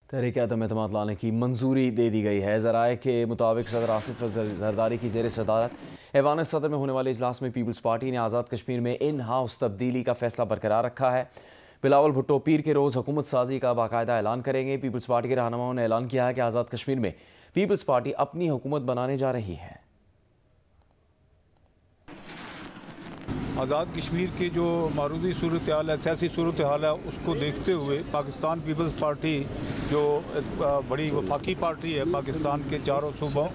तहरीक अदम एतमाद लाने की मंजूरी दे दी गई है। ज़राए के मुताबिक सदर आसिफ जरदारी की ज़ेर सदारत ऐवान सदर में होने वाले इजलास में पीपल्स पार्टी ने आज़ाद कश्मीर में इन हाउस तब्दीली का फैसला बरकरार रखा है। बिलावल भुट्टो पीर के रोज़ हुकूमत साजी का बाकायदा ऐलान करेंगे। पीपल्स पार्टी के रहनुमाओं ने ऐलान किया है कि आज़ाद कश्मीर में पीपल्स पार्टी अपनी हुकूमत बनाने जा रही है। आज़ाद कश्मीर की जो मारूदी सूरत हाल है, सियासी सूरत हाल है, उसको देखते हुए पाकिस्तान पीपल्स पार्टी जो बड़ी वफाकी पार्टी है, पाकिस्तान के चारों सूबों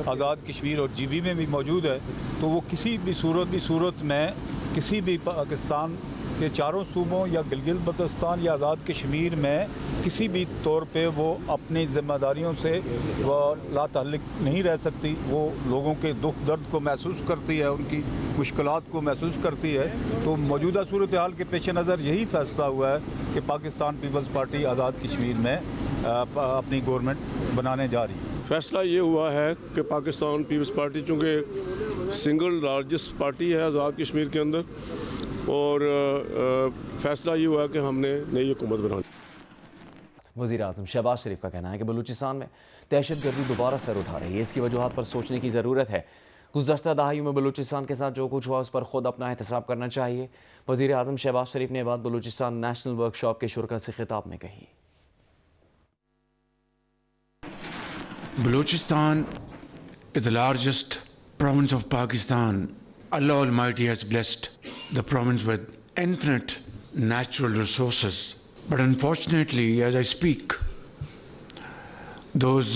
आज़ाद कश्मीर और GB में भी मौजूद है, तो वो किसी भी सूरत में किसी भी पाकिस्तान के चारों सूबों या गिलगित बल्तिस्तान या आज़ाद कश्मीर में किसी भी तौर पे वो अपनी ज़िम्मेदारियों से वो लाताल्लुक़ नहीं रह सकती। वो लोगों के दुख दर्द को महसूस करती है, उनकी मुश्किलात को महसूस करती है। तो मौजूदा सूरत हाल के पेश नज़र यही फैसला हुआ है कि पाकिस्तान पीपल्स पार्टी आज़ाद कश्मीर में अपनी गवर्नमेंट बनाने जा रही है। फैसला ये हुआ है कि पाकिस्तान पीपल्स पार्टी चूँकि सिंगल लार्जेस्ट पार्टी है आज़ाद कश्मीर के अंदर, और फैसला ये हुआ कि हमने नई हुकूमत बनानी। वज़ीर आज़म शहबाज शरीफ का कहना है कि बलूचिस्तान में दहशतगर्दी दोबारा सर उठा रही है। इसकी वजूहात पर सोचने की ज़रूरत है। गुज़श्ता दहाइयों में बलूचिस्तान के साथ जो कुछ हुआ उस पर खुद अपना एहतसाब करना चाहिए। वज़ीर आज़म शहबाज शरीफ ने बात बलूचिस्तान नेशनल वर्कशॉप के शुरा से खिताब में कही। Balochistan is the largest province of Pakistan. Allah Almighty has blessed the province with infinite natural resources. But unfortunately, as I speak, those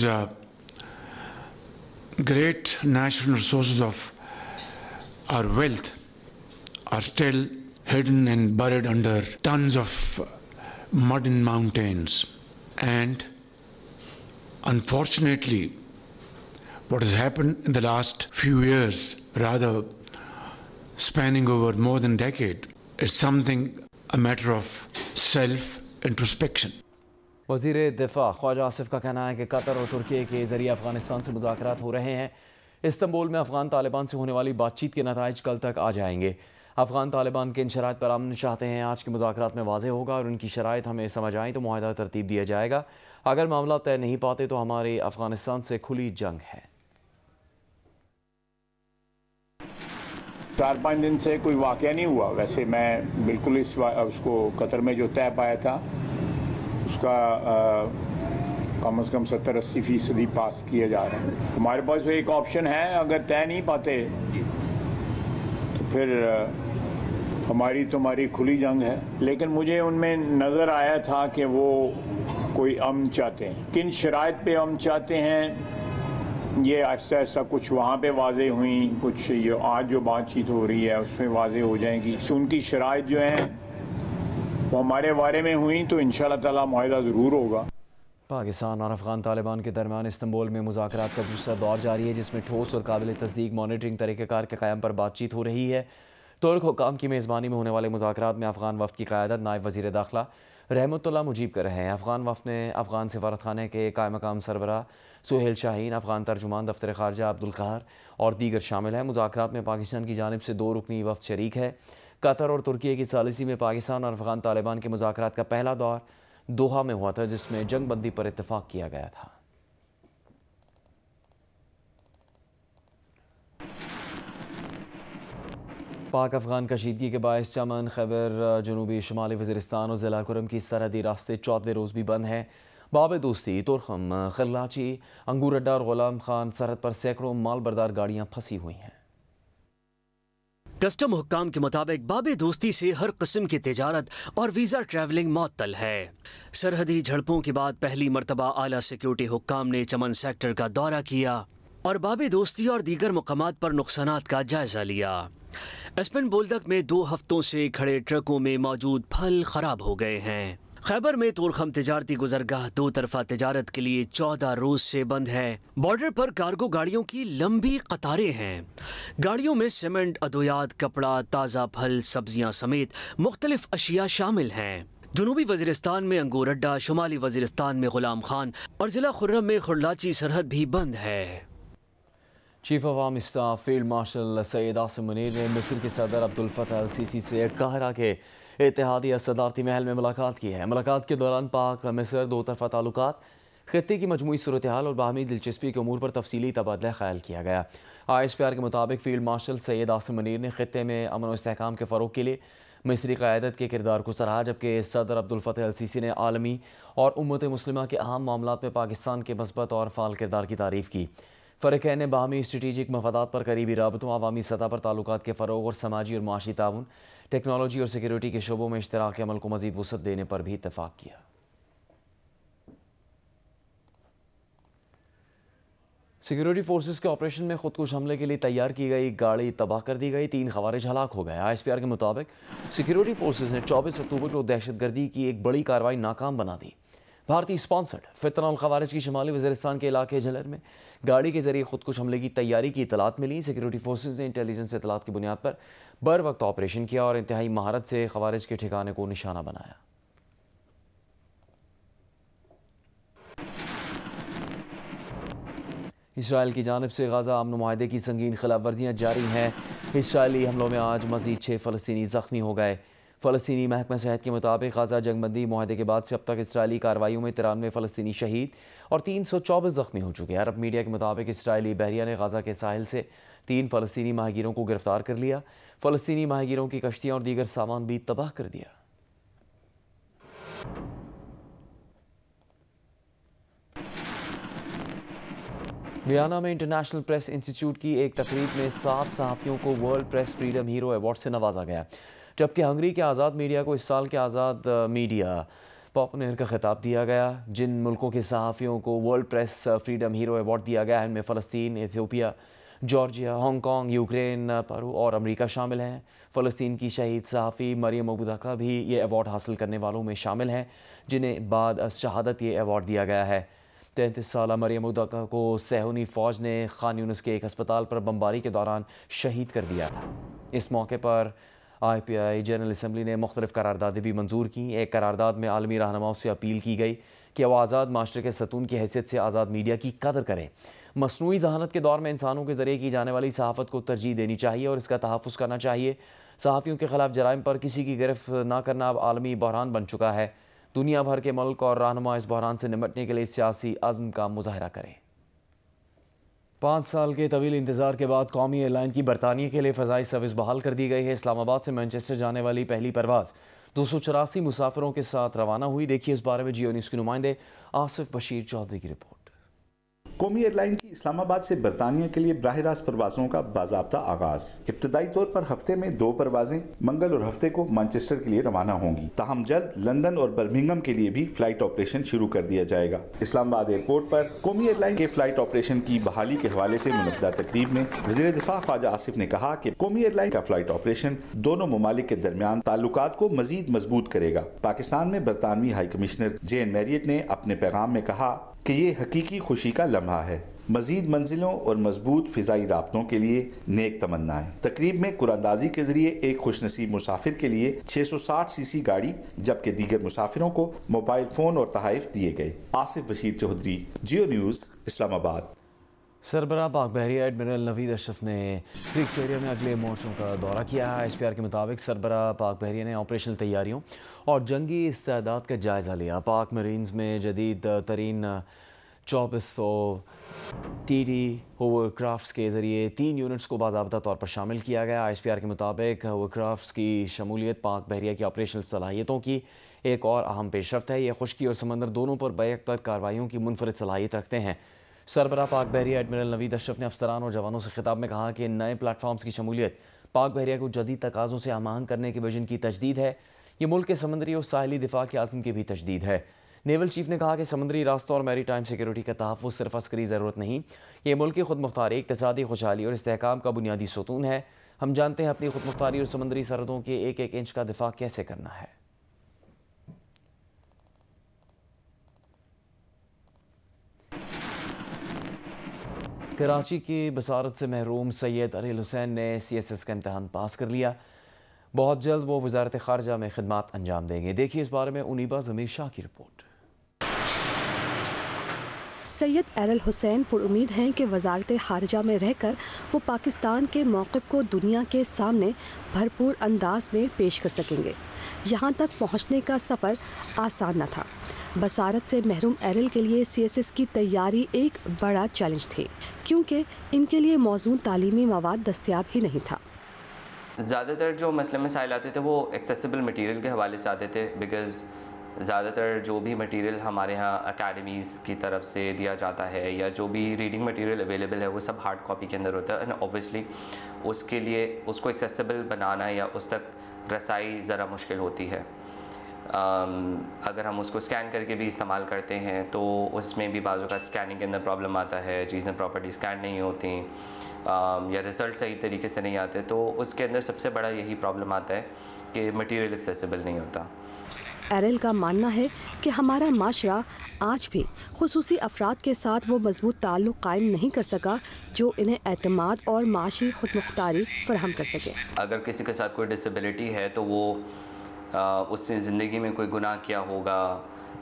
great natural resources of our wealth are still hidden and buried under tons of mud and mountains. And unfortunately, what has happened in the last few years, rather spanning over more than a decade, is something a matter of self-introspection. वज़ीर दिफा ख्वाजा आसिफ का कहना है कि Qatar और तुर्की के ज़रिए अफ़गानिस्तान से मुज़ाकरात हो रहे हैं। इस्तांबुल में अफ़गान तालिबान से होने वाली बातचीत के नताइज कल तक आ जाएंगे। अफ़गान तालिबान के इन शराइत पर अमन चाहते हैं। आज के मुज़ाकरात में वाज़ेह होगा और उनकी शराइत हमें समझ आएँ तो मुआहदा तरतीब दिया जाएगा। अगर मामला तय नहीं पाते तो हमारी अफ़गानिस्तान से खुली जंग है। 4-5 दिन से कोई वाक़या नहीं हुआ। वैसे मैं बिल्कुल उसको कतर में जो तय पाया था उसका कम से कम 70-80% पास किया जा रहा है। हमारे पास एक ऑप्शन है, अगर तय नहीं पाते तो फिर हमारी तुम्हारी खुली जंग है। लेकिन मुझे उनमें नज़र आया था कि वो कोई अमन चाहते हैं। किन शराइत पे अमन चाहते हैं ये ऐसा कुछ वहाँ पे वाज़े हुई, कुछ ये आज जो बातचीत हो रही है उसमें वाज़े हो जाएंगी। उनकी शराइत जो हैं वो हमारे बारे में हुई तो इंशाअल्लाह ताला मुआहदा ज़रूर होगा। पाकिस्तान और अफ़गान तालिबान के दरमियान इस्तांबुल में मुज़ाकरात का दूसरा दौर जारी है, जिसमें ठोस और काबिल तस्दीक मॉनिटरिंग तरीक़ेकार के क़याम पर बातचीत हो रही है। तुर्क हुकाम की मेज़बानी में होने वाले मुज़ाकरात में अफ़गान वफ़द की क़यादत नायब वज़ीर दाखिला रहमतुल्लाह मुजीब कर रहे हैं। अफ़गान वफ़द ने अफ़गान सफारतखाने के कायम मकाम सरबराह सुहेल शाहीन, अफ़गान तर्जुमान दफ्तर ख़ारजा अब्दुल क़हार और दीगर शामिल हैं। मुज़ाकरात में पाकिस्तान की जानिब से 2 रुकनी वफ़द शरीक है। कतर और तुर्की की सालिसी में पाकिस्तान और अफ़गान तालिबान के मुज़ाकरात का पहला दौर दोहा में हुआ था, जिसमें जंग बंदी पर इत्तफ़ाक़ किया गया था। पाक अफ़गान कशीदगी के बायस चमन, खैबर जनूबी शुमाली वज़ीरिस्तान और ज़िला कुरम की सरहदी रास्ते 14वें रोज़ भी बंद हैं। बाब दोस्ती, तुरखम, खरलाची, अंगूर अड्डा और गुलाम खान सरहद पर सैकड़ों माल बरदार गाड़ियाँ फंसी हुई हैं। कस्टम हुक्काम के मुताबिक बाबे दोस्ती से हर किस्म की तिजारत और वीज़ा ट्रैवलिंग मअतल है। सरहदी झड़पों के बाद पहली मरतबा आला सिक्योरिटी हुक्काम ने चमन सेक्टर का दौरा किया और बाबे दोस्ती और दीगर मुकामात पर नुकसानात का जायजा लिया। एस्पेन बोल्दक में 2 हफ्तों से खड़े ट्रकों में मौजूद फल खराब हो गए हैं। खैबर में तोरखम तिजारती गुजरगाह 2 तरफा तिजारत के लिए 14 रोज से बंद है। बॉर्डर पर कार्गो गाड़ियों की लंबी कतारें हैं। गाड़ियों में सीमेंट, अद्वियात, कपड़ा, ताज़ा फल, सब्जियां समेत मुख्तलिफ अशिया शामिल हैं। जनूबी वज़ीरिस्तान में अंगूर अड्डा, शुमाली वज़ीरिस्तान में गुलाम खान और ज़िला खुर्रम में खुरलाची सरहद भी बंद है। Chief of army staff field marshal Syed Asim Munir ने मिस्र के सदर अब्दुल फतह अल सीसी से काहिरा के इत्तेहादी सदारती महल में मुलाकात की है। मुलाकात के दौरान पाक मिस्र दो तरफा ताल्लुकात, खित्ते की मजमूई सूरत हाल और बाहमी दिलचस्पी के उमूर पर तफसीली तबादला ख्याल किया गया। ISPR के मुताबिक फील्ड मार्शल सैयद आसिम मुनीर ने खित्ते में अमन और इस्तेहकाम के फ़रोग के लिए मिस्री क़यादत के किरदार को सराहा, जबकि सदर अब्दुल फतह अल सीसी ने आलमी और उम्मत मुस्लिमा के अहम मामलात में पाकिस्तान के मस्बत और फ़ाल किरदार की तारीफ़ की। फ़रक़ैन ने बाहमी स्ट्रेटेजिक मफादात पर करीबी राबतों, अवामी सतह पर ताल्लुकात के फ़रोग और समाजी और माशी ताउन, टेक्नोलॉजी और सिक्योरिटी के शोबों में इश्तराक अमल को मज़ीद वुसअत देने पर भी इत्तफ़ाक़ किया। सिक्योरिटी फोर्सेस के ऑपरेशन में खुदकुश हमले के लिए तैयार की गई गाड़ी तबाह कर दी गई, 3 खवारिज हलाक हो गए। ISPR के मुताबिक सिक्योरिटी फोर्सेस ने 24 अक्टूबर को दहशतगर्दी की एक बड़ी कार्रवाई नाकाम बना दी। भारतीय स्पॉन्सर्ड फितना उल खवारिज की शुमाली वज़ीरिस्तान के इलाके झलर में गाड़ी के जरिए खुदकुश हमले की तैयारी की इतलात मिली। सिक्योरिटी फोर्सेस ने इंटेलिजेंस इतलात की बुनियाद पर बर वक्त ऑपरेशन किया और इंतहाई महारत से खवारिज के ठिकाने को निशाना बनाया। इसराइल की जानिब से गाज़ा अमन मुआहदे की संगीन खिलाफ वर्जियाँ जारी हैं। इसराइली हमलों में आज मज़ीद 6 फ़लस्तीनी ज़ख्मी हो गए। फ़लस्तीनी महकमा सेहत के मुताबिक गाज़ा जंगबंदी मुआहदे के बाद से अब तक इसराइली कार्रवाइयों में 93 फ़लस्तीनी शहीद और 324 ज़ख्मी हो चुके हैं। अरब मीडिया के मुताबिक इसराइली बहरिया ने गाज़ा के साहिल से 3 फ़लस्तीनी माहीगीरों को गिरफ्तार कर लिया। फ़लस्तीनी माहीगीरों की कश्तियाँ और दीगर सामान भी तबाह कर दिया। वियना में इंटरनेशनल प्रेस इंस्टीट्यूट की एक तकरीब में 7 सहाफ़ियों को world press freedom hero award से नवाजा गया, जबकि हंगरी के आज़ाद मीडिया को इस साल के आज़ाद मीडिया पॉपुलर का खिताब दिया गया। जिन मुल्कों के सहाफ़ियों को world press freedom hero award दिया गया है इनमें फ़लस्तीन, Ethiopia, Georgia, Hong Kong, Ukraine, Peru और अमेरिका शामिल हैं। फ़लस्तीन की शहीद सहाफ़ी मरियम अबू दका भी ये अवार्ड हासिल करने वालों में शामिल हैं, जिन्हें बाद शहादत ये अवार्ड दिया गया है। 33 साला मरियम अबू दका को सहूनी फ़ौज ने खान यूनिस के एक अस्पताल पर बमबारी के दौरान शहीद कर दिया था। इस मौके पर IPI जनरल असम्बली ने मुख्तलिफ़ करारदादें भी मंजूर की। एक करारदाद में आलमी रहनुमाओं से अपील की गई कि वह आज़ाद माशरे के सतून की हैसियत से आज़ाद मीडिया की कदर करें। मसनूई जहानत के दौर में इंसानों के ज़रिए की जाने वाली सहाफ़त को तरजीह देनी चाहिए और इसका तहफ़्फ़ुज़ करना चाहिए। सहाफ़ियों के ख़िलाफ़ जराइम पर किसी की गिरफ्त न करना अब आलमी बहरान बन चुका है। दुनिया भर के मुल्क और रहनुमा इस बहरान से निपटने के लिए सियासी अज़्म का मुज़ाहरा करें। 5 साल के तवील इंतज़ार के बाद कौमी एयरलाइन की बरतानिया के लिए फ़ज़ाई सर्विस बहाल कर दी गई है। इस्लामाबाद से मैनचेस्टर जाने वाली पहली परवाज़ 284 मुसाफिरों के साथ रवाना हुई। देखिए इस बारे में जियो न्यूज़ के नुमाइंदे आसिफ बशीर चौधरी की रिपोर्ट। कौमी एयरलाइन की इस्लामाबाद से बरतानिया के लिए बराह रास्त परवाज़ों का बाज़ाब्ता आगाज़। इब्तदाई तौर पर हफ्ते में 2 परवाज़ें मंगल और हफ्ते को मैनचेस्टर के लिए रवाना होंगी। ताहम जल्द लंदन और बर्मिंघम के लिए भी फ्लाइट ऑपरेशन शुरू कर दिया जाएगा। इस्लामाबाद एयरपोर्ट पर कौमी एयरलाइन के फ्लाइट ऑपरेशन की बहाली के हवाले से मुनक्किदा तकरीब में वज़ीर दिफा ख्वाजा आसिफ ने कहा कि कौमी एयरलाइन का फ्लाइट ऑपरेशन दोनों ममालिक के दरमियान ताल्लुकात को मजीद मजबूत करेगा। पाकिस्तान में बरतानवी हाई कमिश्नर जेन मैरियट ने अपने पैगाम में कहा कि ये हकीकी खुशी का लम्हा है। मजीद मंजिलों और मजबूत फ़िज़ाई राब्तों के लिए नेक तमन्नाएं। तकरीब में कुरानदाजी के जरिए एक खुशनसीब मुसाफिर के लिए 660 सीसी गाड़ी जबकि दीगर मुसाफिरों को मोबाइल फ़ोन और तहाइफ दिए गए। आसिफ बशीर चौधरी, जियो न्यूज़, इस्लामाबाद। सरबराह पाक बहरिया एडमिरल नवीद अशरफ ने क्रिक्स एरिया में अगले मोर्चों का दौरा किया है। ISPR के मुताबिक सरबराह पाक बहरिया ने ऑपरेशनल तैयारियों और जंगी इस्तेदाद का जायज़ा लिया। पाक मरीन्स में जदीद तरीन 2400 TD होवरक्राफ्ट्स के ज़रिए 3 यूनिट्स को बाज़ाब्ता तौर पर शामिल किया गया। ISPR के मुताबिक होवरक्राफ्ट्स की शमूलियत पाक बहरिया की ऑपरेशनल सलाहियतों की एक और अहम पेशरफ्त है। यह खुश्की और समंदर दोनों पर बैक कार्रवाइयों की मुनफरिद सलाहियत रखते हैं। सरबराह पाक बहरिया एडमिरल नवीद अशरफ ने अफसरान और जवानों से खिताब में कहा कि नए प्लेटफॉर्म्स की शमूलियत पाक बहरिया को जदीद तकाज़ों से आमाहंग करने के विजन की तजदीद है। ये मुल्क के समंदरी और साहिली दिफा के आज़म की भी तजदीद है। नेवल चीफ ने कहा कि समुद्री रास्तों और मैरी टाइम सिक्योरिटी का तहफ़्फ़ुज़ सिर्फ अस्करी ज़रूरत नहीं, ये मुल्क की खुदमुख्तारी, इक़्तिसादी खुशहाली और इस्तेहकाम का बुनियादी सतून है। हम जानते हैं अपनी खुदमुख्तारी और समुद्री सरहदों के एक एक इंच का दिफा कैसे करना है। कराची की बसारत से महरूम सैयद अली हुसैन ने CSS का इम्तहान पास कर लिया। बहुत जल्द वो वज़ारत ख़ारजा में खिदमात अंजाम देंगे। देखिए इस बारे में उनीबा ज़मीर शाह की रिपोर्ट। सैयद एरल हुसैन पुरुमीद हैं कि वजारत खारजा में रहकर वो पाकिस्तान के मौक़िफ़ को दुनिया के सामने भरपूर अंदाज में पेश कर सकेंगे। यहाँ तक पहुँचने का सफ़र आसान न था। बसारत से महरूम एरल के लिए CSS की तैयारी एक बड़ा चैलेंज थी, क्योंकि इनके लिए मौजूद तालीमी मवाद दस्तियाब ही नहीं था। ज़्यादातर जो मसले मसाइल आते थे वो एक्सेसिबल मटेरियल के हवाले से आते थे, बिकॉज़ ज़्यादातर जो भी मटेरियल हमारे यहाँ अकेडमीज़ की तरफ से दिया जाता है या जो भी रीडिंग मटेरियल अवेलेबल है वो सब हार्ड कॉपी के अंदर होता है, एंड ऑब्वियसली उसके लिए उसको एक्सेसिबल बनाना या उस तक रसाई ज़रा मुश्किल होती है। अगर हम उसको स्कैन करके भी इस्तेमाल करते हैं तो उसमें भी बाज़ औक़ात स्कैनिंग के अंदर प्रॉब्लम आता है, चीज़ें प्रॉपर्टी स्कैन नहीं होती या रिज़ल्ट सही तरीके से नहीं आते, तो उसके अंदर सबसे बड़ा यही प्रॉब्लम आता है कि मटेरियल एक्सेसिबल नहीं होता। एरल का मानना है कि हमारा माशरा आज भी खुसूसी अफराद के साथ वो मजबूत ताल्लुक़ कायम नहीं कर सका जो इन्हें एतमाद और माशी खुदमुख्तारी फराहम कर सके। अगर किसी के साथ कोई डिसेबिलिटी है तो वो उसने ज़िंदगी में कोई गुनाह किया होगा,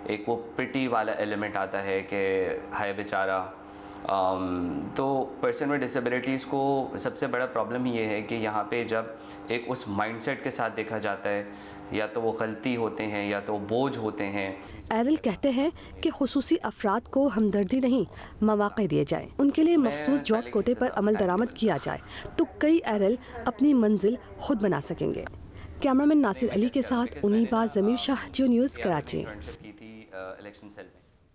एक वो पिटी वाला एलिमेंट आता है कि हाय बेचारा। तो पर्सन विद डिसेबिलिटीज़ को सबसे बड़ा प्रॉब्लम ये है कि यहाँ पे जब एक उस माइंडसेट के साथ देखा जाता है, या तो वो गलती होते हैं या तो बोझ होते हैं। एरल कहते हैं कि खुसूसी अफराद को हमदर्दी नहीं मौक़े दिए जाए, उनके लिए मखसूस जॉब कोटे पर अमल दरामद किया जाए तो कई एरल अपनी मंजिल खुद बना सकेंगे। कैमरामैन नासिर अली के साथ उन्नीबा ज़मीर शाह, जियो न्यूज़, कराची।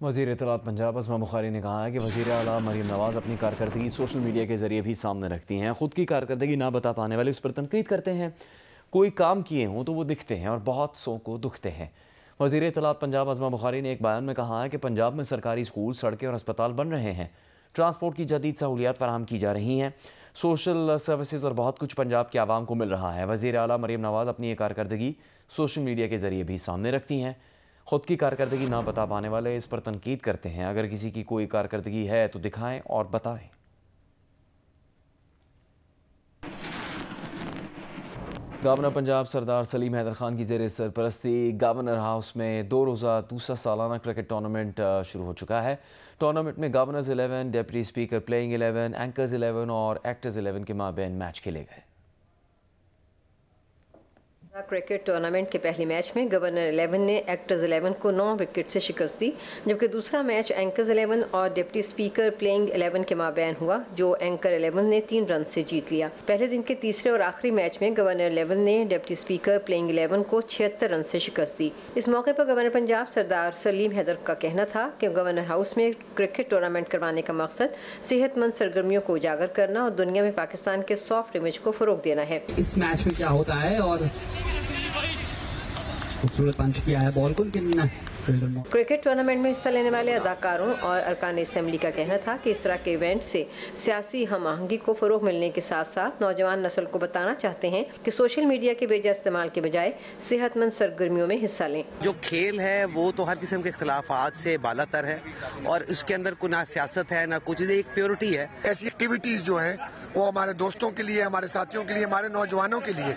वज़ीर इत्तलात पंजाब अस्मा बुखारी ने कहा है कि वज़ीर आला मरीम नवाज़ अपनी कारकर्दगी सोशल मीडिया के ज़रिए भी सामने रखती हैं। ख़ुद की कारकर्दगी ना बता पाने वाले उस पर तनकीद करते हैं। कोई काम किए हों तो वो दिखते हैं और बहुत सौ को दुखते हैं। वज़ीर इत्तलात पंजाब अस्मा बुखारी ने एक बयान में कहा है कि पंजाब में सरकारी स्कूल, सड़कें और अस्पताल बन रहे हैं, ट्रांसपोर्ट की जदीद सहूलियात फराहम की जा रही हैं, सोशल सर्विसेज और बहुत कुछ पंजाब के आवाम को मिल रहा है। वज़ीर आला मरीम नवाज़ अपनी ये कारकर्दगी सोशल मीडिया के ज़रिए भी सामने रखती हैं। ख़ुद की कारकर्दगी ना बता पाने वाले इस पर तनकीद करते हैं। अगर किसी की कोई कारकर्दगी है तो दिखाएं और बताएं। गवर्नर पंजाब सरदार सलीम हैदर खान की ज़ेर सरपरस्ती गवर्नर हाउस में 2 रोज़ा दूसरा सालाना क्रिकेट टूर्नामेंट शुरू हो चुका है। टूर्नामेंट में governors 11, deputy speaker playing 11, anchors 11 और एक्टर्स 11 के माबैन मैच खेले गए। क्रिकेट टूर्नामेंट के पहले मैच में गवर्नर 11 ने एक्टर्स 11 को 9 विकेट से शिकस्त दी, जबकि दूसरा मैच एंकर्स 11 और डिप्टी स्पीकर प्लेइंग 11 के माबैन हुआ, जो एंकर 11 ने 3 रन से जीत लिया। पहले दिन के तीसरे और आखिरी मैच में गवर्नर 11 ने डिप्टी स्पीकर प्लेइंग 11 को 76 रन से शिकस्त दी। इस मौके पर गवर्नर पंजाब सरदार सलीम हैदर का कहना था कि गवर्नर हाउस में क्रिकेट टूर्नामेंट करवाने का मकसद सेहतमंद सरगर्मियों को उजागर करना और दुनिया में पाकिस्तान के सॉफ्ट इमेज को फरोग देना है। इस मैच में क्या होता है और खूबसूरत पंच किया है बॉल को, लेकिन क्रिकेट टूर्नामेंट में हिस्सा लेने वाले अदाकारों और अरकान असम्बली का कहना था कि इस तरह के इवेंट से सियासी हम आहंगी को फरोग मिलने के साथ साथ नौजवान नस्ल को बताना चाहते हैं कि सोशल मीडिया के बेजा इस्तेमाल के बजाय सेहतमंद सरगर्मियों में हिस्सा लें। जो खेल है वो तो हर किस्म के खिलाफात से बालातर है और इसके अंदर कोई ना सियासत है ना कुछ, एक प्योरिटी है। ऐसी एक्टिविटीज जो है वो हमारे दोस्तों के लिए, हमारे साथियों के लिए, हमारे नौजवानों के लिए,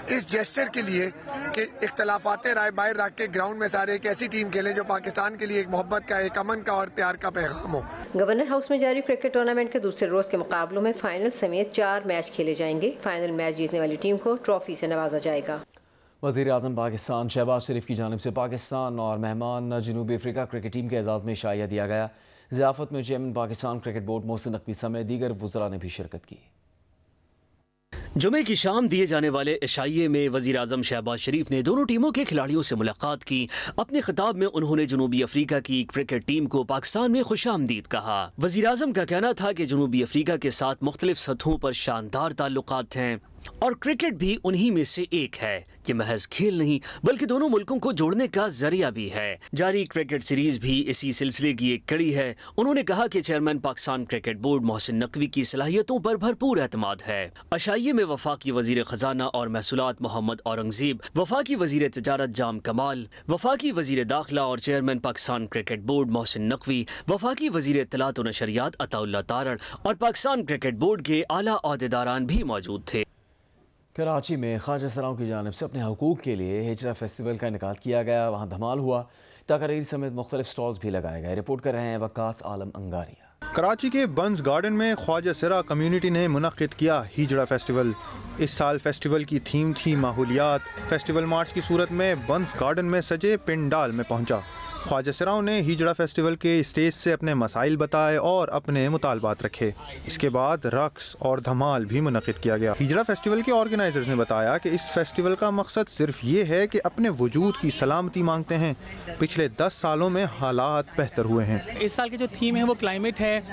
इस जेस्चर के लिए कि इख्तलाफात राय बाहर रख के ग्राउंड में सारे एक ऐसी टीम खेलें जो पाकिस्तान के लिए एक मोहब्बत का, एक अमन का और प्यार का पैगाम हो। गवर्नर हाउस में जारी क्रिकेट टूर्नामेंट के दूसरे रोज के मुकाबलों में फाइनल समेत 4 मैच खेले जाएंगे। फाइनल मैच जीतने वाली टीम को ट्रॉफी से नवाजा जाएगा। वज़ीर आज़म पाकिस्तान शहबाज शरीफ की जानिब से पाकिस्तान और मेहमान जनूबी अफ्रीका क्रिकेट टीम के एजाज़ में शाइया दिया गया। ज़ियाफ़त में chairman Pakistan cricket board Mohsin Naqvi समेत दीगर वुज़रा ने भी शिरकत की। जुमे की शाम दिए जाने वाले इशाइये में वज़ीर आज़म शहबाज शरीफ ने दोनों टीमों के खिलाड़ियों से मुलाकात की। अपने खिताब में उन्होंने जनूबी अफ्रीका की क्रिकेट टीम को पाकिस्तान में खुशामदीद कहा। वज़ीर आज़म का कहना था कि जनूबी अफ्रीका के साथ मुख्तलिफ सतहों पर शानदार ताल्लुकात हैं और क्रिकेट भी उन्हीं में से एक है। ये महज खेल नहीं बल्कि दोनों मुल्कों को जोड़ने का जरिया भी है। जारी क्रिकेट सीरीज भी इसी सिलसिले की एक कड़ी है। उन्होंने कहा कि chairman Pakistan cricket board Mohsin Naqvi की सलाहियतों पर भरपूर एतमाद है। अशाइये में वफाकी वजीर खजाना और महसूलात मोहम्मद औरंगजेब, वफाकी वजीर तिजारत जाम कमाल, वफाकी वजीर दाखिला और chairman Pakistan cricket board Mohsin Naqvi, वफाकी वजीर इत्तलात और नशरियात अताउल्लाह तारड़ और पाकिस्तान क्रिकेट बोर्ड के आला ओहदेदारान भी मौजूद थे। कराची में ख्वाजा सराओं की जानिब से अपने हकूक़ के लिए हिजरा फेस्टिवल का इनेकाद किया गया। वहाँ धमाल हुआ। तकरीर समेत मुख्तलिफ स्टॉल्स भी लगाए गए। रिपोर्ट कर रहे हैं वकास आलम अंगारिया। कराची के बंस गार्डन में ख्वाजा सिरा कम्युनिटी ने मुनक्किद किया हिजड़ा फेस्टिवल। इस साल फेस्टिवल की थीम थी माहौलियात। फेस्टिवल मार्च की सूरत में बंस गार्डन में सजे पिंडाल में पहुंचा। ख्वाजा सिराओं ने हिजड़ा फेस्टिवल के स्टेज से अपने मसाइल बताए और अपने मुतालबात रखे। इसके बाद रक्स और धमाल भी मुनक्किद किया गया। हिजड़ा फेस्टिवल के ऑर्गेनाइजर्स ने बताया कि इस फेस्टिवल का मकसद सिर्फ ये है कि अपने वजूद की सलामती मांगते हैं। पिछले 10 सालों में हालात बेहतर हुए हैं। इस साल की जो थीम है वो क्लाइमेट है,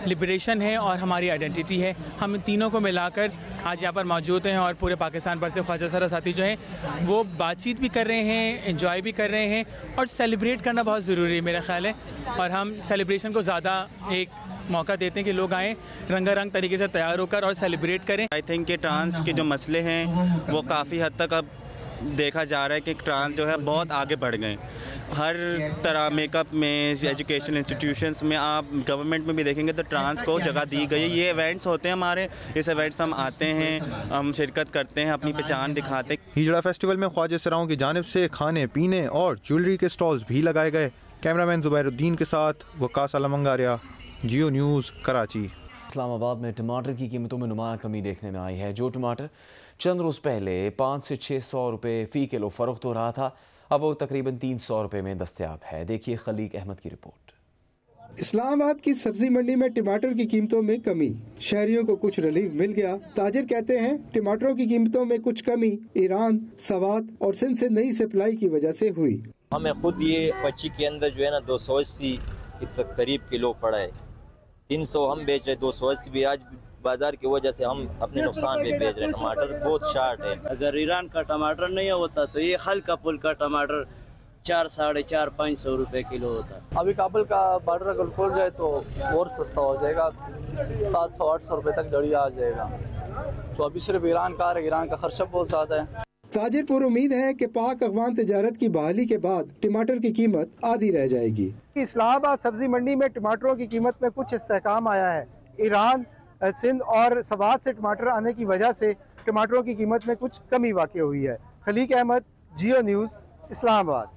लिबरेशन है और हमारी आइडेंटिटी है। हम इन तीनों को मिलाकर आज यहाँ पर मौजूद हैं और पूरे पाकिस्तान भर से ख्वाजा सिरा साथी जो हैं वो बातचीत भी कर रहे हैं, एंजॉय भी कर रहे हैं और सेलिब्रेट करना बहुत ज़रूरी है मेरा ख्याल है। और हम सेलिब्रेशन को ज़्यादा एक मौका देते हैं कि लोग आएँ रंगारंग तरीके से तैयार होकर और सेलिब्रेट करें। आई थिंक कि ट्रांस के जो मसले हैं वो काफ़ी हद तक अब देखा जा रहा है कि ट्रांस जो है बहुत आगे बढ़ गए। हर तरह मेकअप में, एजुकेशन इंस्टीट्यूशंस में, आप गवर्नमेंट में भी देखेंगे तो ट्रांस को जगह दी गई है। ये इवेंट्स होते हैं हमारे, इस इवेंट्स हम आते हैं, हम शिरकत करते हैं, अपनी पहचान दिखाते हैं। हिजड़ा फेस्टिवल में ख्वाजा सिराओं की जानिब से खाने पीने और ज्वेलरी के स्टॉल्स भी लगाए गए। कैमरामैन जुबैरुद्दीन के साथ वकास आलम अंगारिया, जियो न्यूज़, कराची। इस्लामाबाद में टमाटर की कीमतों में नुमाया कमी देखने में आई है। जो टमाटर चंद रोज़ पहले 500 से 600 रुपये फ़ी किलो फ़रोख्त हो रहा था, अब वो तकरीबन 300 रुपये में दस्तयाब है। देखिए खलीक अहमद की रिपोर्ट। इस्लामाबाद की सब्जी मंडी में टमाटर की कीमतों में कमी, शहरियों को कुछ रिलीफ मिल गया। ताजिर कहते हैं टमाटरों की कीमतों में कुछ कमी ईरान, सवात और सिंध से नई सप्लाई की वजह से हुई। हमें खुद ये 25 के अंदर जो है ना 280 के करीब किलो पड़ा है। 300 हम बेच रहे, 280 भी आज बाजार की वजह से हम अपने नुकसान में बेच रहे हैं। टमाटर बहुत शार्ट है। अगर ईरान का टमाटर नहीं होता तो ये हल्का पुल का टमाटर 400, 450-500 रुपए किलो होता। अभी काबुल का बॉर्डर अगर खोल जाए तो और सस्ता हो जाएगा, 700-800 रुपए तक दड़िया आ जाएगा। तो अभी सिर्फ ईरान का खर्चा बहुत ज़्यादा है। ताजिर पर उम्मीद है कि पाक अफगान तजारत की बहाली के बाद टमाटर की कीमत आधी रह जाएगी। इस्लामाबाद सब्जी मंडी में टमाटरों की कीमत में कुछ इस्तेहकाम आया है। ईरान, सिंध और सवात से टमाटर आने की वजह से टमाटरों की कीमत में कुछ कमी वाक़ई हुई है। खलीक अहमद, जियो न्यूज़, इस्लामाबाद।